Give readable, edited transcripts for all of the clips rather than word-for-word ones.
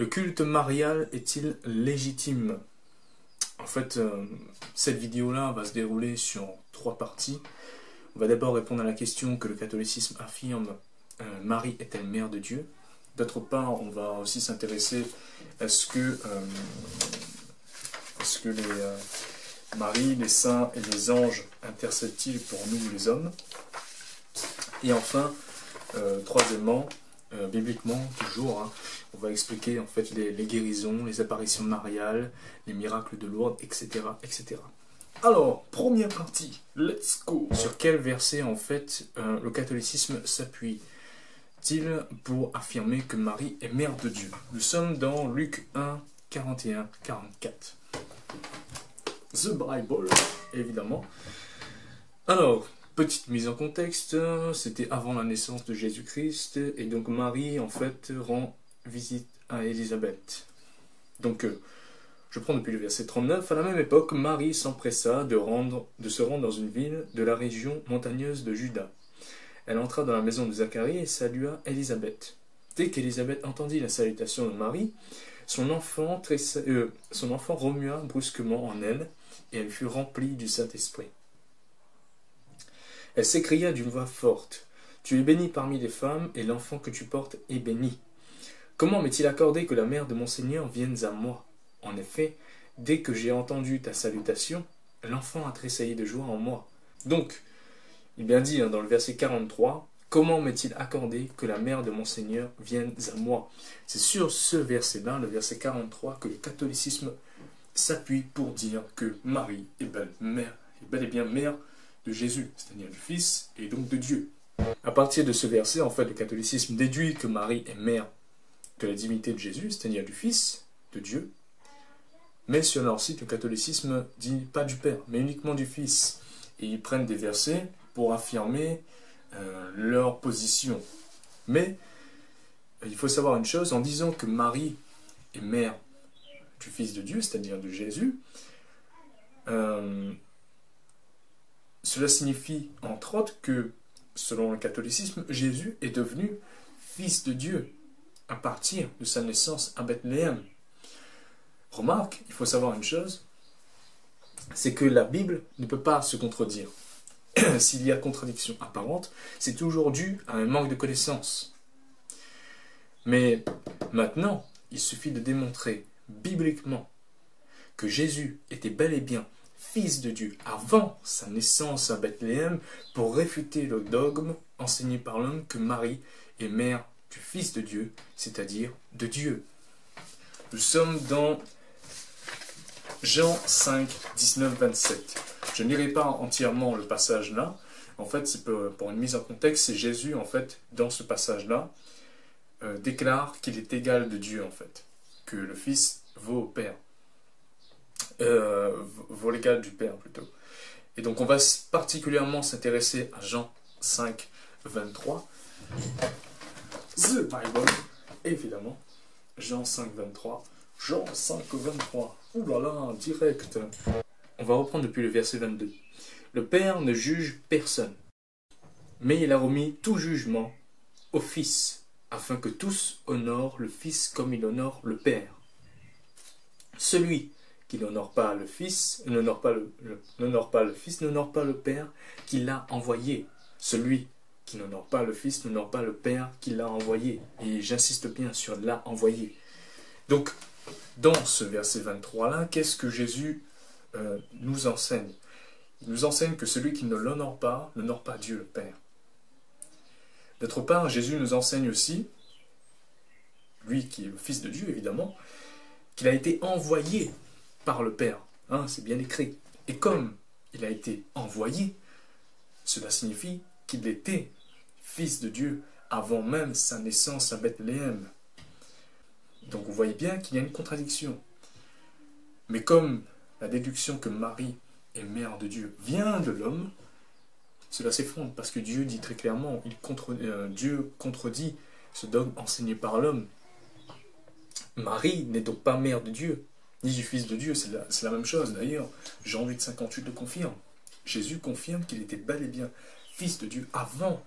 Le culte marial est-il légitime? En fait, cette vidéo-là va se dérouler sur 3 parties. On va d'abord répondre à la question que le catholicisme affirme, Marie est-elle mère de Dieu? D'autre part, on va aussi s'intéresser à ce que Marie, les saints et les anges intercèdent-ils pour nous les hommes? Et enfin, troisièmement, bibliquement toujours, hein, on va expliquer en fait les guérisons, les apparitions mariales, les miracles de Lourdes, etc., etc. Alors, première partie, let's go. Sur quel verset en fait le catholicisme s'appuie-t-il pour affirmer que Marie est mère de Dieu? Nous sommes dans Luc 1, 41, 44. The Bible, évidemment. Alors, petite mise en contexte, c'était avant la naissance de Jésus-Christ, et donc Marie, en fait, rend visite à Élisabeth. Donc, je prends depuis le verset 39, à la même époque, Marie s'empressa de se rendre dans une ville de la région montagneuse de Juda. Elle entra dans la maison de Zacharie et salua Élisabeth. Dès qu'Élisabeth entendit la salutation de Marie, son enfant remua brusquement en elle, et elle fut remplie du Saint-Esprit. Elle s'écria d'une voix forte, « Tu es bénie parmi les femmes, et l'enfant que tu portes est béni. Comment m'est-il accordé que la mère de mon Seigneur vienne à moi? En effet, dès que j'ai entendu ta salutation, l'enfant a tressailli de joie en moi. » Donc, il est bien dit dans le verset 43, « Comment m'est-il accordé que la mère de mon Seigneur vienne à moi ?» C'est sur ce verset-là, le verset 43, que le catholicisme s'appuie pour dire que Marie est bel et bien mère de Jésus, c'est-à-dire du Fils et donc de Dieu. À partir de ce verset, en fait, le catholicisme déduit que Marie est mère de la divinité de Jésus, c'est-à-dire du Fils de Dieu. Mais sur leur site, le catholicisme dit pas du Père, mais uniquement du Fils. Et ils prennent des versets pour affirmer leur position. Mais il faut savoir une chose, en disant que Marie est mère du Fils de Dieu, c'est-à-dire de Jésus, cela signifie, entre autres, que, selon le catholicisme, Jésus est devenu Fils de Dieu à partir de sa naissance à Bethléem. Remarque, il faut savoir une chose, c'est que la Bible ne peut pas se contredire. S'il y a contradiction apparente, c'est toujours dû à un manque de connaissance. Mais maintenant, il suffit de démontrer bibliquement que Jésus était bel et bien Fils de Dieu avant sa naissance à Bethléem pour réfuter le dogme enseigné par l'homme que Marie est mère du Fils de Dieu, c'est-à-dire de Dieu. Nous sommes dans Jean 5, 19, 27. Je ne lirai pas entièrement le passage là. En fait, c'est pour une mise en contexte, c'est Jésus, en fait, dans ce passage-là, déclare qu'il est égal de Dieu, en fait. Que le Fils vaut au Père. Vaut l'égal du Père, plutôt. Et donc, on va particulièrement s'intéresser à Jean 5, 23. The Bible, évidemment. Jean 5, 23. Jean 5, 23. Ouh là là, direct. On va reprendre depuis le verset 22. Le Père ne juge personne, mais il a remis tout jugement au Fils, afin que tous honorent le Fils comme il honore le Père. Celui qui n'honore pas le Fils, n'honore pas le Fils, n'honore pas le Père qui l'a envoyé. Celui qui n'honore pas le Fils, n'honore pas le Père qui l'a envoyé. Et j'insiste bien sur l'a envoyé. Donc, dans ce verset 23-là, qu'est-ce que Jésus nous enseigne? Il nous enseigne que celui qui ne l'honore pas, n'honore pas Dieu le Père. D'autre part, Jésus nous enseigne aussi, lui qui est le Fils de Dieu évidemment, qu'il a été envoyé par le Père. Hein, c'est bien écrit. Et comme il a été envoyé, cela signifie qu'il était Fils de Dieu avant même sa naissance à Bethléem. Donc vous voyez bien qu'il y a une contradiction. Mais comme la déduction que Marie est mère de Dieu vient de l'homme, cela s'effondre parce que Dieu dit très clairement, Dieu contredit ce dogme enseigné par l'homme. Marie n'est donc pas mère de Dieu, ni du Fils de Dieu, c'est la même chose d'ailleurs. Jean 8, 58 le confirme. Jésus confirme qu'il était bel et bien Fils de Dieu avant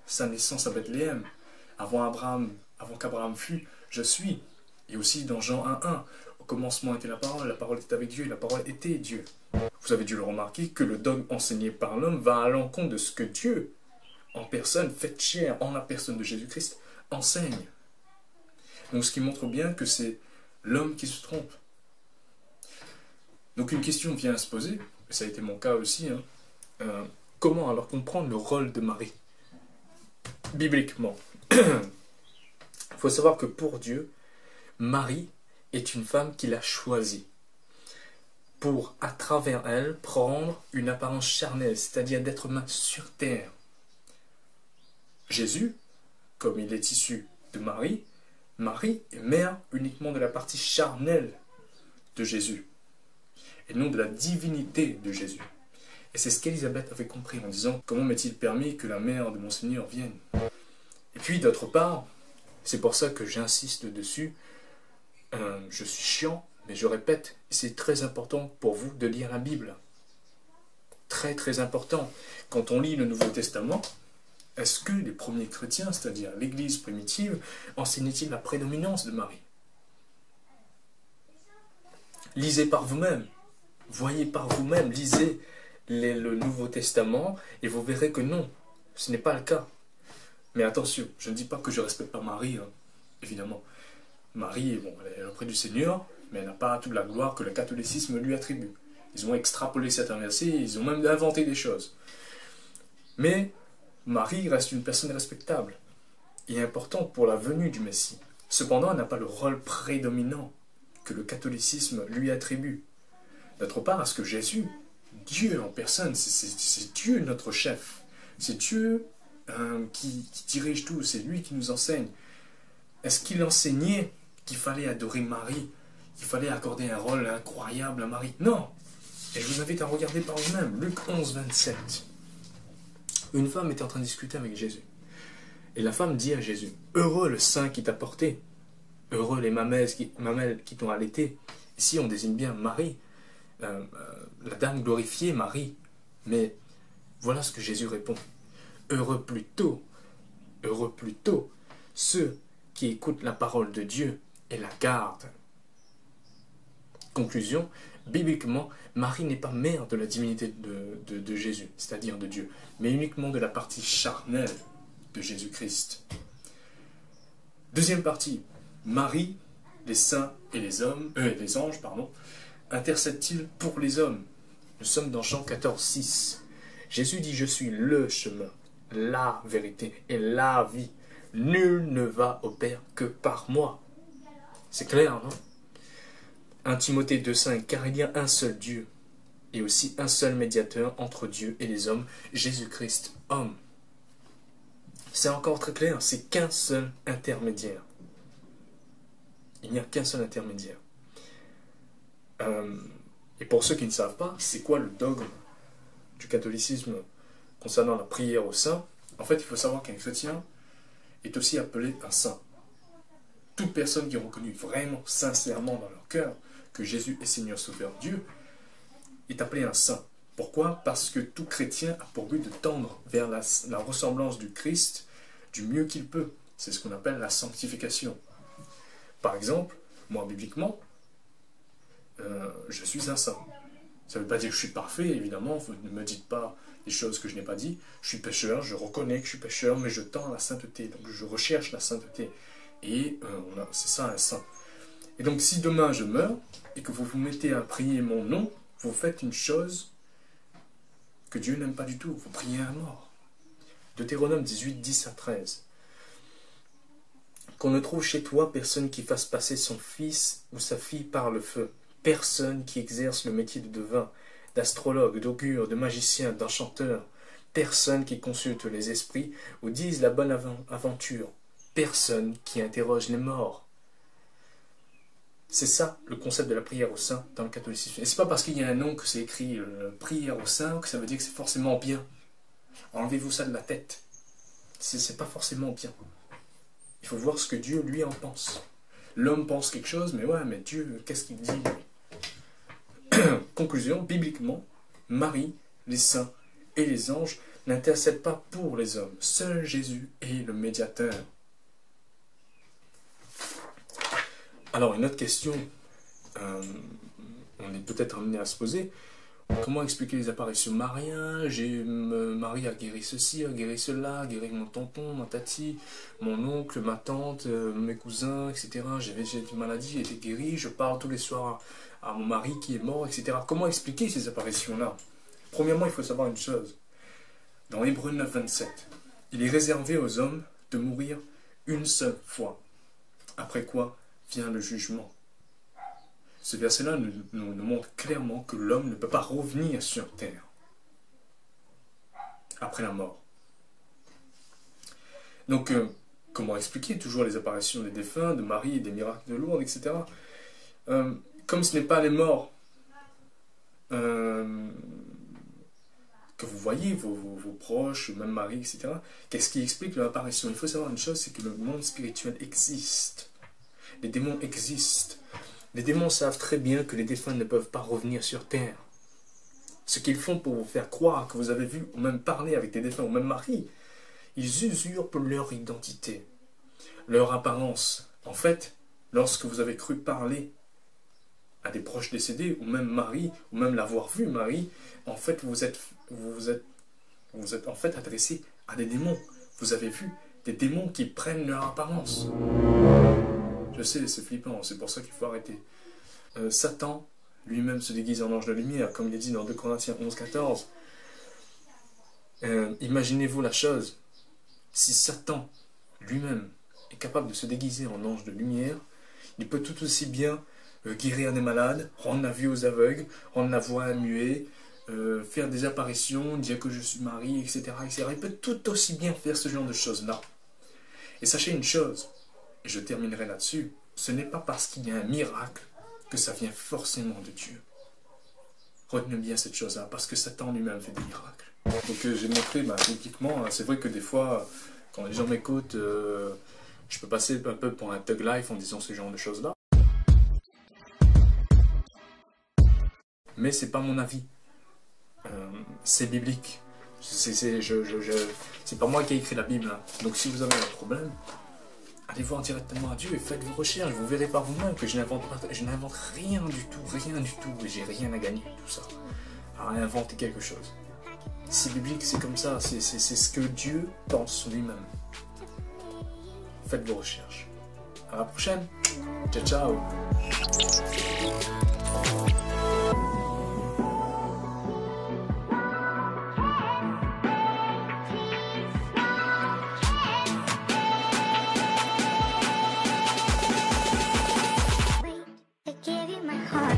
sa naissance à Bethléem, avant qu'Abraham fût, je suis. Et aussi dans Jean 1:1, au commencement était la parole était avec Dieu, et la parole était Dieu. Vous avez dû le remarquer que le dogme enseigné par l'homme va à l'encontre de ce que Dieu, en personne, faite chair, en la personne de Jésus-Christ, enseigne. Donc ce qui montre bien que c'est l'homme qui se trompe. Donc une question vient à se poser, et ça a été mon cas aussi, comment alors comprendre le rôle de Marie bibliquement? Il faut savoir que pour Dieu, Marie est une femme qu'il a choisie pour, à travers elle, prendre une apparence charnelle, c'est-à-dire d'être humain sur terre. Jésus, comme il est issu de Marie, Marie est mère uniquement de la partie charnelle de Jésus, et non de la divinité de Jésus. Et c'est ce qu'Élisabeth avait compris en disant « Comment m'est-il permis que la mère de mon Seigneur vienne ?» Et puis d'autre part, c'est pour ça que j'insiste dessus, je suis chiant, mais je répète, c'est très important pour vous de lire la Bible. Très très important. Quand on lit le Nouveau Testament, est-ce que les premiers chrétiens, c'est-à-dire l'Église primitive, enseignaient-ils la prédominance de Marie? Lisez par vous-même, voyez par vous-même, lisez le Nouveau Testament et vous verrez que non, ce n'est pas le cas. Mais attention, je ne dis pas que je ne respecte pas Marie, évidemment. Marie, bon, elle est auprès du Seigneur, mais elle n'a pas toute la gloire que le catholicisme lui attribue. Ils ont extrapolé certains versets, ils ont même inventé des choses. Mais Marie reste une personne respectable et importante pour la venue du Messie. Cependant, elle n'a pas le rôle prédominant que le catholicisme lui attribue. D'autre part, parce que Jésus, Dieu en personne, c'est Dieu notre chef. C'est Dieu qui dirige tout, c'est lui qui nous enseigne. Est-ce qu'il enseignait qu'il fallait adorer Marie, qu'il fallait accorder un rôle incroyable à Marie? Non. Et je vous invite à regarder par vous-même, Luc 11, 27. Une femme était en train de discuter avec Jésus. Et la femme dit à Jésus, « Heureux le sein qui t'a porté, heureux les mamelles qui t'ont allaité. » Ici, on désigne bien Marie, la dame glorifiée Marie. Mais voilà ce que Jésus répond. « Heureux plutôt ceux qui écoutent la parole de Dieu et la gardent. » Conclusion, bibliquement, Marie n'est pas mère de la divinité de Jésus, c'est-à-dire de Dieu, mais uniquement de la partie charnelle de Jésus-Christ. Deuxième partie, Marie, les saints et les anges, intercèdent-ils pour les hommes? Nous sommes dans Jean 14, 6. Jésus dit, « Je suis le chemin, la vérité et la vie. Nul ne va au Père que par moi. » C'est clair, non? 1 Timothée 2,5, « Car il y a un seul Dieu, et aussi un seul médiateur entre Dieu et les hommes, Jésus-Christ, homme. » C'est encore très clair, c'est qu'un seul intermédiaire. Il n'y a qu'un seul intermédiaire. Et pour ceux qui ne savent pas, c'est quoi le dogme du catholicisme concernant la prière au saint? En fait, il faut savoir qu'un chrétien est aussi appelé un saint. Toute personne qui a reconnu vraiment, sincèrement dans leur cœur que Jésus est Seigneur Sauveur Dieu est appelé un saint. Pourquoi? Parce que tout chrétien a pour but de tendre vers la ressemblance du Christ du mieux qu'il peut. C'est ce qu'on appelle la sanctification. Par exemple, moi bibliquement, je suis un saint. Ça ne veut pas dire que je suis parfait, évidemment, vous ne me dites pas des choses que je n'ai pas dit. Je suis pécheur, je reconnais que je suis pécheur, mais je tends à la sainteté, donc je recherche la sainteté. Et c'est ça un saint. Et donc si demain je meurs, et que vous vous mettez à prier mon nom, vous faites une chose que Dieu n'aime pas du tout, vous priez un mort. Deutéronome 18, 10 à 13. Qu'on ne trouve chez toi personne qui fasse passer son fils ou sa fille par le feu, personne qui exerce le métier de devin, d'astrologue, d'augure, de magicien, d'enchanteur, personne qui consulte les esprits ou dise la bonne aventure, personne qui interroge les morts. C'est ça le concept de la prière au saint dans le catholicisme. Et c'est pas parce qu'il y a un nom que c'est écrit prière au saint que ça veut dire que c'est forcément bien. Enlevez-vous ça de la tête. C'est pas forcément bien. Il faut voir ce que Dieu lui en pense. L'homme pense quelque chose, mais ouais, mais Dieu, qu'est-ce qu'il dit lui? Conclusion, bibliquement, Marie, les saints et les anges n'intercèdent pas pour les hommes. Seul Jésus est le médiateur. Alors, une autre question, on est peut-être amené à se poser. Comment expliquer les apparitions mariages? Marie a guéri ceci, a guéri cela, a guéri mon tonton, ma tati, mon oncle, ma tante, mes cousins, etc. J'ai une maladie, j'ai été guéri, je parle tous les soirs à mon mari qui est mort, etc. Comment expliquer ces apparitions-là? Premièrement, il faut savoir une chose. Dans Hébreux 9, 27, il est réservé aux hommes de mourir une seule fois. Après quoi vient le jugement. Ce verset-là nous montre clairement que l'homme ne peut pas revenir sur terre après la mort. Donc, comment expliquer toujours les apparitions des défunts, de Marie, des miracles de Lourdes, etc. Comme ce n'est pas les morts que vous voyez, vos proches, même Marie, etc. Qu'est-ce qui explique leur apparition? Il faut savoir une chose, c'est que le monde spirituel existe. Les démons existent. Les démons savent très bien que les défunts ne peuvent pas revenir sur terre. Ce qu'ils font pour vous faire croire que vous avez vu ou même parlé avec des défunts ou même Marie, ils usurpent leur identité, leur apparence. En fait, lorsque vous avez cru parler à des proches décédés ou même Marie, ou même l'avoir vu Marie, en fait vous êtes en fait adressé à des démons. Vous avez vu des démons qui prennent leur apparence. Je sais, c'est flippant, c'est pour ça qu'il faut arrêter. Satan, lui-même se déguise en ange de lumière, comme il est dit dans 2 Corinthiens 11, 14. Imaginez-vous la chose, si Satan, lui-même, est capable de se déguiser en ange de lumière, il peut tout aussi bien guérir des malades, rendre la vue aux aveugles, rendre la voix à muet, faire des apparitions, dire que je suis Marie, etc., etc. Il peut tout aussi bien faire ce genre de choses-là. Et sachez une chose, et je terminerai là-dessus, ce n'est pas parce qu'il y a un miracle que ça vient forcément de Dieu. Retenez bien cette chose-là, parce que Satan lui-même fait des miracles. Donc j'ai montré, typiquement, c'est vrai que des fois, quand les gens m'écoutent, je peux passer un peu pour un thug life en disant ce genre de choses-là. Mais c'est pas mon avis. C'est biblique. C'est pas moi qui ai écrit la Bible. Hein. Donc si vous avez un problème, allez voir directement à Dieu et faites vos recherches. Vous verrez par vous-même que je n'invente rien du tout, et j'ai rien à gagner tout ça. À inventer quelque chose. C'est biblique, c'est comme ça, c'est ce que Dieu pense lui-même. Faites vos recherches. À la prochaine. Ciao, ciao. I gave you my heart.